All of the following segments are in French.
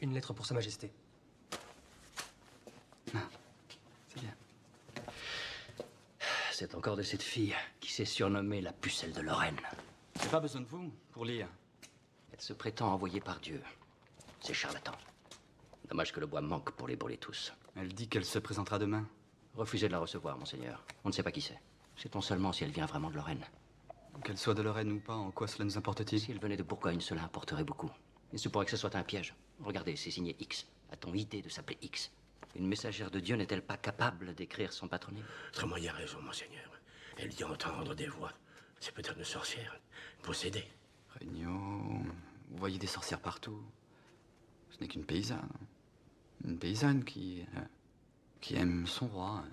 Une lettre pour Sa Majesté. Ah, c'est bien. C'est encore de cette fille qui s'est surnommée la pucelle de Lorraine. J'ai pas besoin de vous pour lire. Elle se prétend envoyée par Dieu. C'est charlatan. Dommage que le bois manque pour les brûler tous. Elle dit qu'elle se présentera demain. Refusez de la recevoir, monseigneur. On ne sait pas qui c'est. Sait-on seulement si elle vient vraiment de Lorraine? Qu'elle soit de Lorraine ou pas, en quoi cela nous importe-t-il? Si elle venait de Bourgogne, cela importerait beaucoup. Il se pourrait que ce soit un piège. Regardez, c'est signé X. A-t-on idée de s'appeler X? Une messagère de Dieu n'est-elle pas capable d'écrire son patronyme? Trémoille a raison, monseigneur. Elle dit entendre des voix. C'est peut-être une sorcière, possédée. Regnault, vous voyez des sorcières partout. Ce n'est qu'une paysanne. Une paysanne qui aime son roi.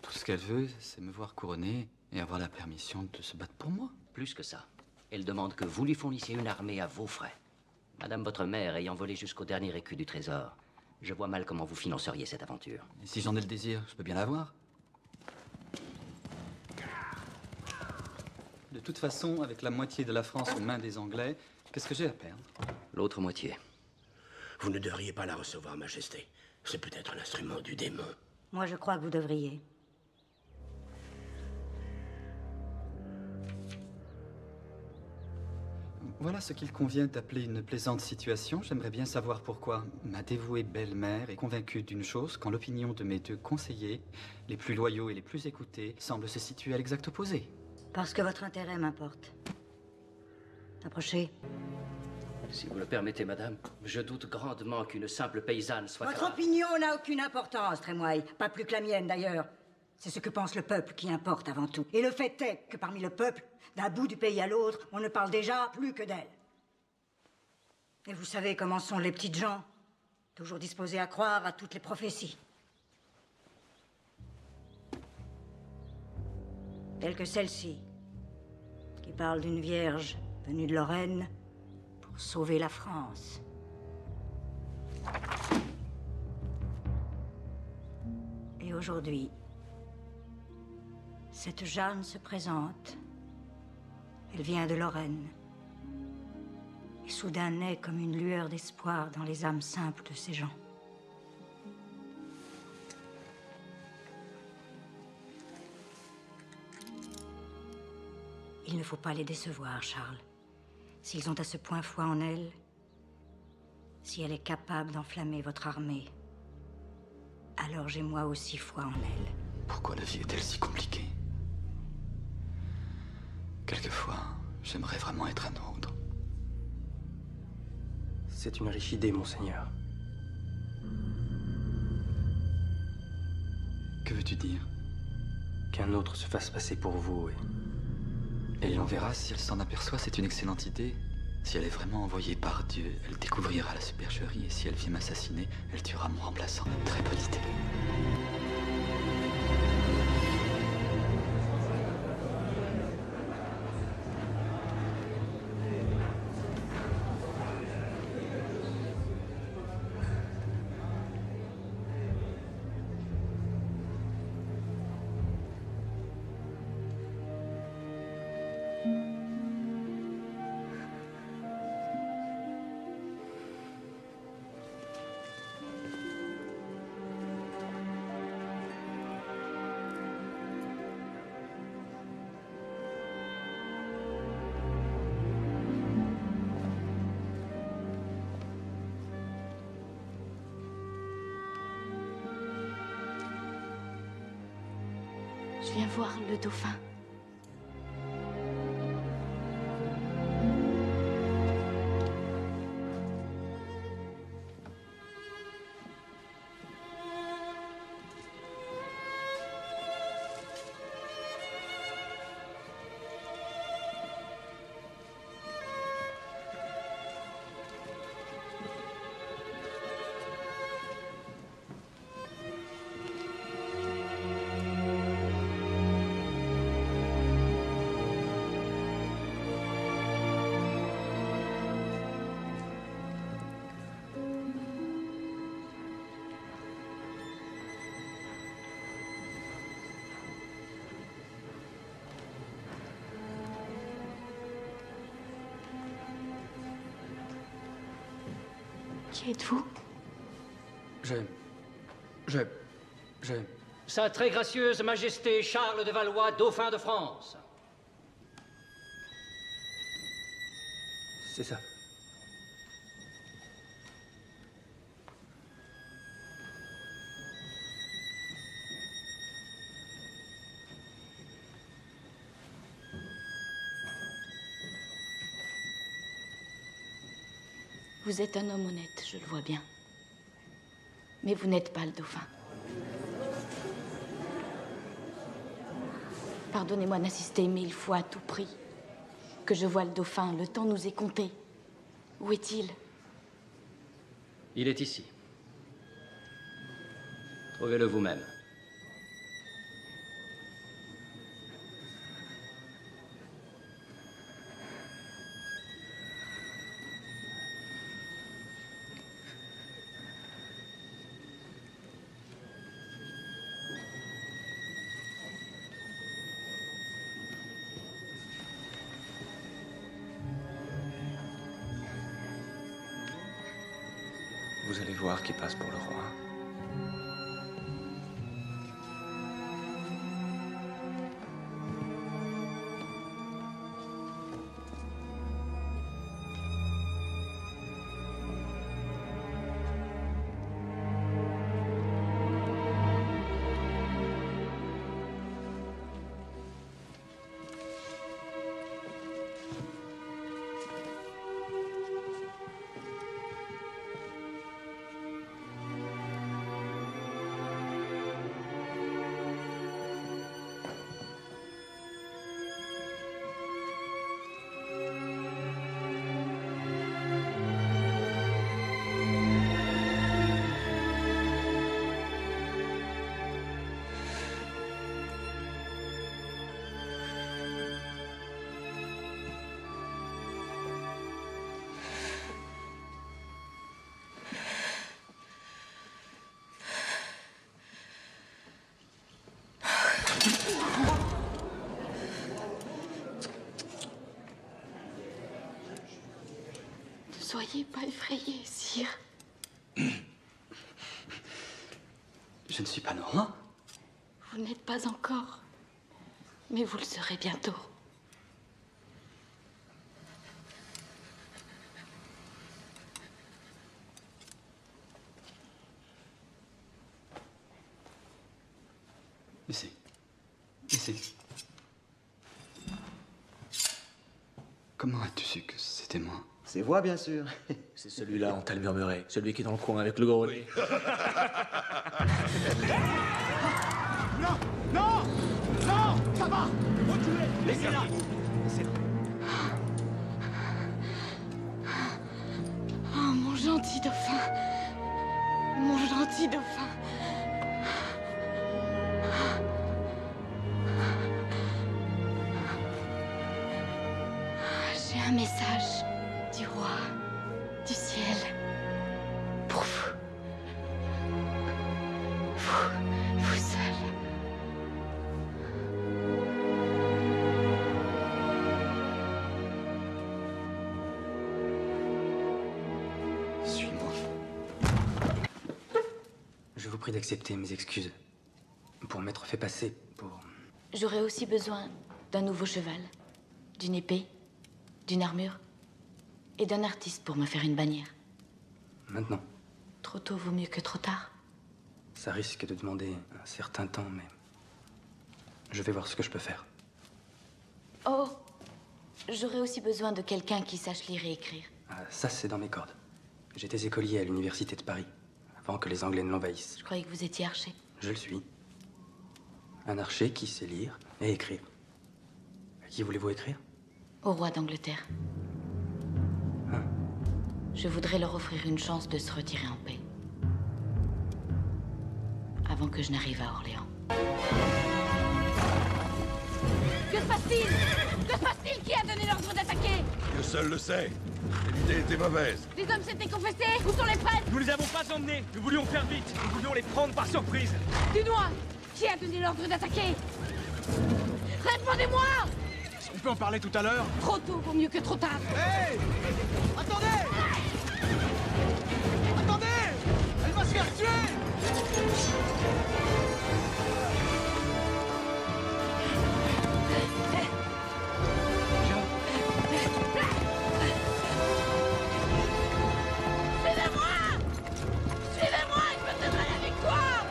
Tout ce qu'elle veut, c'est me voir couronné et avoir la permission de se battre pour moi. Plus que ça. Elle demande que vous lui fournissiez une armée à vos frais. Madame votre mère ayant volé jusqu'au dernier écu du trésor, je vois mal comment vous financeriez cette aventure. Et si j'en ai le désir, je peux bien l'avoir. De toute façon, avec la moitié de la France aux mains des Anglais, qu'est-ce que j'ai à perdre? L'autre moitié. Vous ne devriez pas la recevoir, Majesté. C'est peut-être un instrument du démon. Moi, je crois que vous devriez. Voilà ce qu'il convient d'appeler une plaisante situation. J'aimerais bien savoir pourquoi ma dévouée belle-mère est convaincue d'une chose quand l'opinion de mes deux conseillers, les plus loyaux et les plus écoutés, semble se situer à l'exact opposé. Parce que votre intérêt m'importe. Approchez. Si vous le permettez, madame, je doute grandement qu'une simple paysanne soit Votre capable... opinion n'a aucune importance, Trémoille. Pas plus que la mienne, d'ailleurs. C'est ce que pense le peuple qui importe avant tout. Et le fait est que parmi le peuple, d'un bout du pays à l'autre, on ne parle déjà plus que d'elle. Et vous savez comment sont les petites gens, toujours disposés à croire à toutes les prophéties. Telle que celle-ci, qui parle d'une vierge venue de Lorraine pour sauver la France. Et aujourd'hui, cette Jeanne se présente. Elle vient de Lorraine. Et soudain naît comme une lueur d'espoir dans les âmes simples de ces gens. Il ne faut pas les décevoir, Charles. S'ils ont à ce point foi en elle, si elle est capable d'enflammer votre armée, alors j'ai moi aussi foi en elle. Pourquoi la vie est-elle si compliquée? Quelquefois, j'aimerais vraiment être un autre. C'est une riche idée, monseigneur. Que veux-tu dire? Qu'un autre se fasse passer pour vous et on verra si elle s'en aperçoit, c'est une excellente idée. Si elle est vraiment envoyée par Dieu, elle découvrira la supercherie. Et si elle vient m'assassiner, elle tuera mon remplaçant. Très bonne idée. Je viens voir le dauphin. Qui êtes-vous? Sa très gracieuse majesté Charles de Valois, dauphin de France. C'est ça. Vous êtes un homme honnête, je le vois bien. Mais vous n'êtes pas le dauphin. Pardonnez-moi d'insister, mais il faut à tout prix que je voie le dauphin. Le temps nous est compté. Où est-il? Il est ici. Trouvez-le vous-même. Vous allez voir qui passe pour le roi. Ne soyez pas effrayé, sire. Je ne suis pas le roi. Vous n'êtes pas encore. Mais vous le serez bientôt. Ici. Ici. Comment as-tu su que c'était moi? C'est moi, bien sûr. C'est celui-là, on t'a le murmuré. Celui qui est dans le coin avec le gros nez. Non! Non! Non! Ça va! Reculez! Laissez-la! Oh, mon gentil dauphin. Mon gentil dauphin. J'ai un message du roi, du ciel, pour vous. Vous seul. Suis-moi. Je vous prie d'accepter mes excuses pour m'être fait passer pour... J'aurais aussi besoin d'un nouveau cheval, d'une épée, d'une armure et d'un artiste pour me faire une bannière. Maintenant. Trop tôt vaut mieux que trop tard. Ça risque de demander un certain temps, mais... je vais voir ce que je peux faire. Oh, j'aurais aussi besoin de quelqu'un qui sache lire et écrire. Ah, ça, c'est dans mes cordes. J'étais écolier à l'université de Paris, avant que les Anglais ne l'envahissent. Je croyais que vous étiez archer. Je le suis. Un archer qui sait lire et écrire. À qui voulez-vous écrire? Au roi d'Angleterre. Je voudrais leur offrir une chance de se retirer en paix. Avant que je n'arrive à Orléans. Que se passe-t-il? Que se passe-t-il? Qui a donné l'ordre d'attaquer? Dieu seul le sait. L'idée était mauvaise. Les hommes s'étaient confessés? Où sont les prêtres? Nous les avons pas emmenés. Nous voulions faire vite. Nous voulions les prendre par surprise. Dis-moi, qui a donné l'ordre d'attaquer? Répondez-moi! On peut en parler tout à l'heure? Trop tôt vaut mieux que trop tard. Hey! Attendez! Attendez! Elle va se faire tuer! Suivez-moi, je me donnerai la victoire.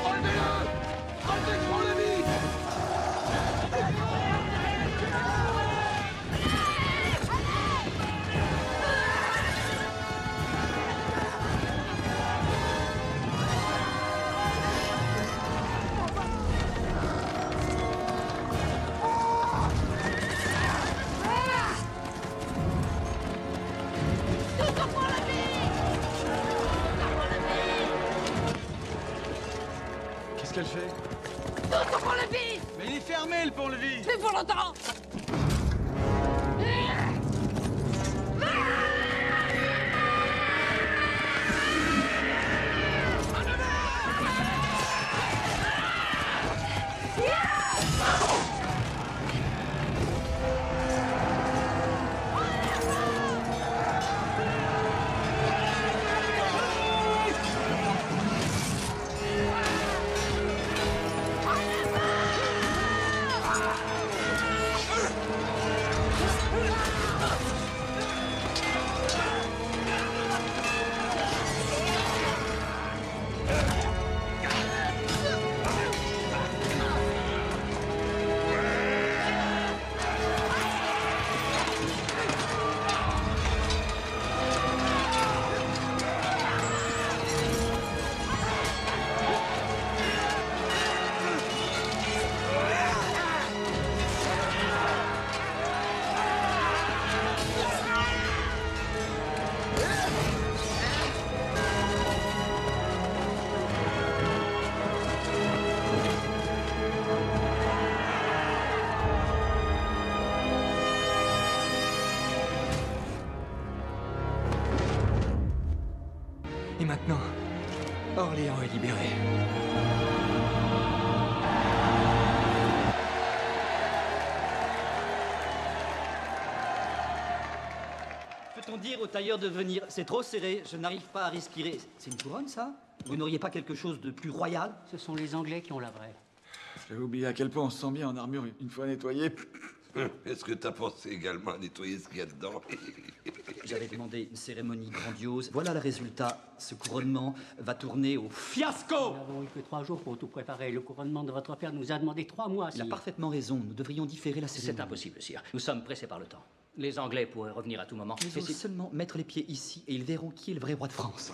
Enlevez-le! Enlevez pour le vide! Qu'est-ce qu'elle fait? Tous au pont-levis. Mais il est fermé le pont-levis! C'est pour longtemps. Et maintenant, Orléans est libéré. Peut-on dire au tailleur de venir? C'est trop serré, je n'arrive pas à respirer. C'est une couronne, ça? Vous n'auriez pas quelque chose de plus royal? Ce sont les Anglais qui ont la vraie. J'avais oublié à quel point on se sent bien en armure une fois nettoyé. Est-ce que t'as pensé également à nettoyer ce qu'il y a dedans? J'avais demandé une cérémonie grandiose. Voilà le résultat. Ce couronnement va tourner au fiasco! Nous n'avons eu que 3 jours pour tout préparer. Le couronnement de votre père nous a demandé 3 mois, Il a sire. parfaitement raison. Nous devrions différer la cérémonie. C'est impossible, sire. Nous sommes pressés par le temps. Les Anglais pourraient revenir à tout moment. Ils vont seulement mettre les pieds ici et ils verront qui est le vrai roi de France.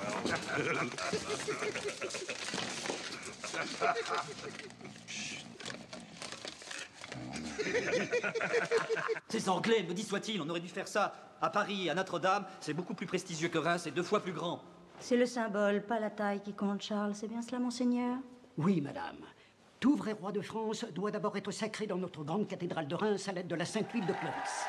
Ces Anglais, maudit soit-il, on aurait dû faire ça à Paris, à Notre-Dame. C'est beaucoup plus prestigieux que Reims, c'est 2 fois plus grand. C'est le symbole, pas la taille qui compte, Charles. C'est bien cela, monseigneur? Oui, madame. Tout vrai roi de France doit d'abord être sacré dans notre grande cathédrale de Reims à l'aide de la sainte huile de Clovis.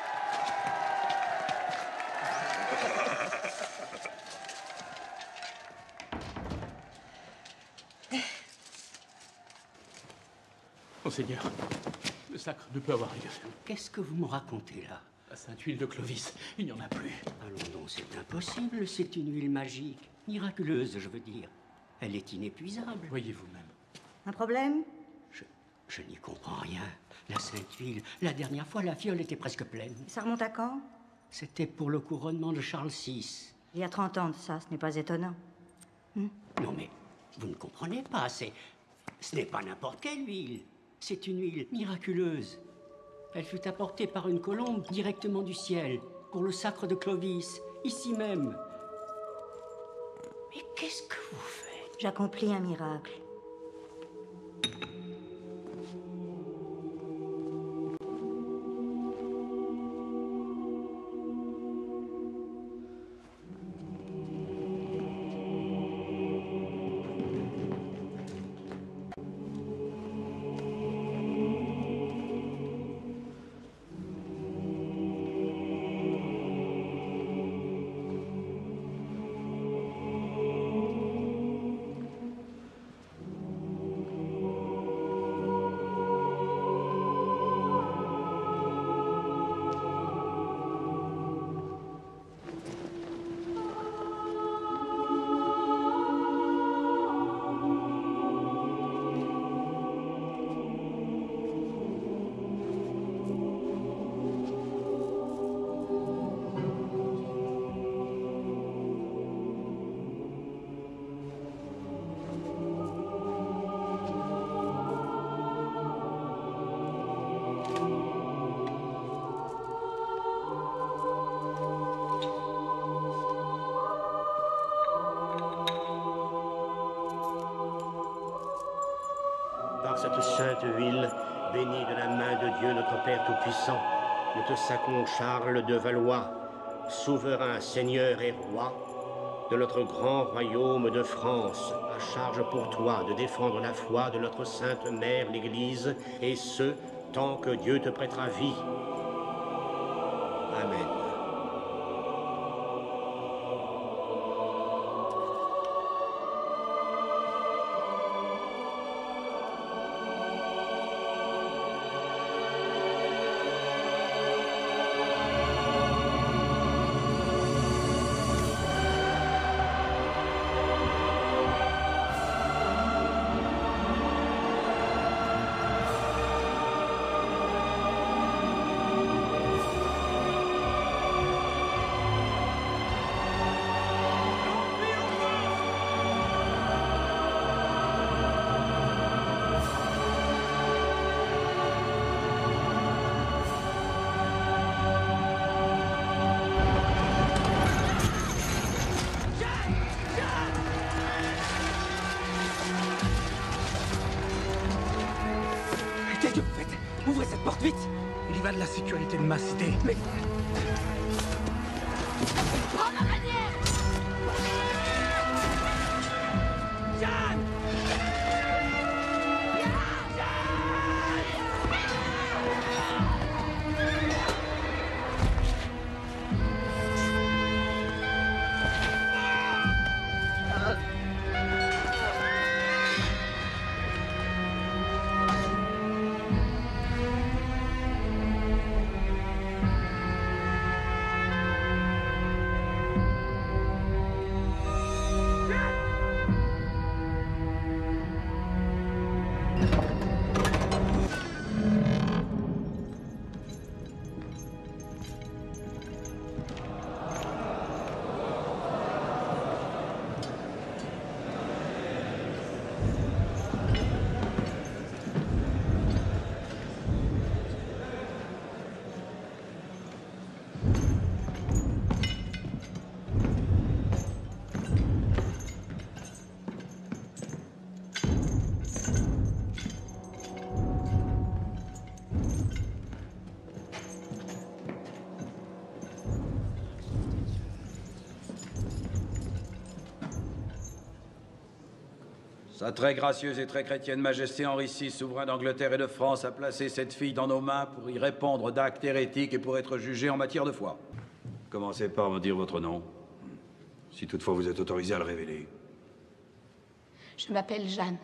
Monseigneur, le sacre ne peut avoir lieu. Qu'est-ce que vous me racontez là? La sainte huile de Clovis, il n'y en a plus. Allons donc, c'est impossible. C'est une huile magique. Miraculeuse, je veux dire. Elle est inépuisable. Voyez vous-même. Un problème? Je n'y comprends rien. La sainte huile, la dernière fois, la fiole était presque pleine. Ça remonte à quand? C'était pour le couronnement de Charles VI. Il y a 30 ans de ça, ce n'est pas étonnant. Non mais, vous ne comprenez pas, ce n'est pas n'importe quelle huile. C'est une huile miraculeuse. Elle fut apportée par une colombe directement du ciel, pour le sacre de Clovis, ici même. Mais qu'est-ce que vous faites? J'accomplis un miracle. cette sainte ville, bénie de la main de Dieu notre Père Tout-Puissant, nous te sacrons Charles de Valois, souverain, seigneur et roi de notre grand royaume de France, à charge pour toi de défendre la foi de notre Sainte Mère l'Église, et ce, tant que Dieu te prêtera vie. Amen. Qu'est-ce que vous faites? Ouvrez cette porte vite! Il y va de la sécurité de ma cité. Mais... Prends ma manière! Jeanne! Sa très gracieuse et très chrétienne Majesté Henri VI, souverain d'Angleterre et de France, a placé cette fille dans nos mains pour y répondre d'actes hérétiques et pour être jugée en matière de foi. Commencez par me dire votre nom, si toutefois vous êtes autorisé à le révéler. Je m'appelle Jeanne.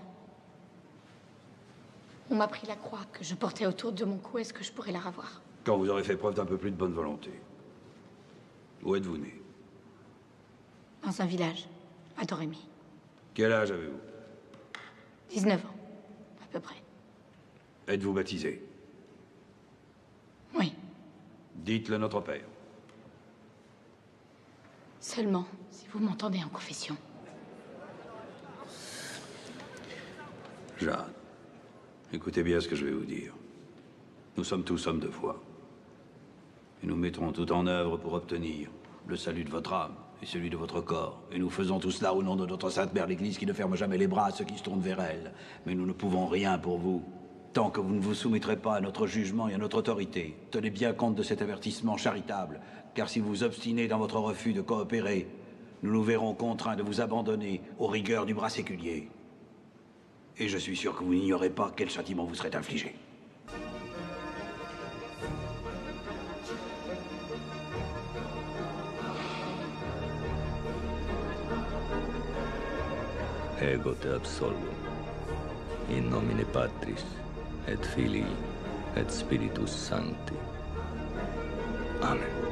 On m'a pris la croix que je portais autour de mon cou. Est-ce que je pourrais la revoir? Quand vous aurez fait preuve d'un peu plus de bonne volonté. Où êtes-vous né? Dans un village, à Dorémy. Quel âge avez-vous? 19 ans, à peu près. Êtes-vous baptisé? Oui. Dites le Notre Père. Seulement, si vous m'entendez en confession. Jeanne, écoutez bien ce que je vais vous dire. Nous sommes tous hommes de foi. Et nous mettrons tout en œuvre pour obtenir le salut de votre âme et celui de votre corps. Et nous faisons tout cela au nom de notre Sainte Mère l'Église qui ne ferme jamais les bras à ceux qui se tournent vers elle. Mais nous ne pouvons rien pour vous, tant que vous ne vous soumettrez pas à notre jugement et à notre autorité. Tenez bien compte de cet avertissement charitable, car si vous obstinez dans votre refus de coopérer, nous nous verrons contraints de vous abandonner aux rigueurs du bras séculier. Et je suis sûr que vous n'ignorez pas quel châtiment vous serait infligé. Ego te absolvo, in nomine Patris, et Filii, et Spiritus Sancti. Amen.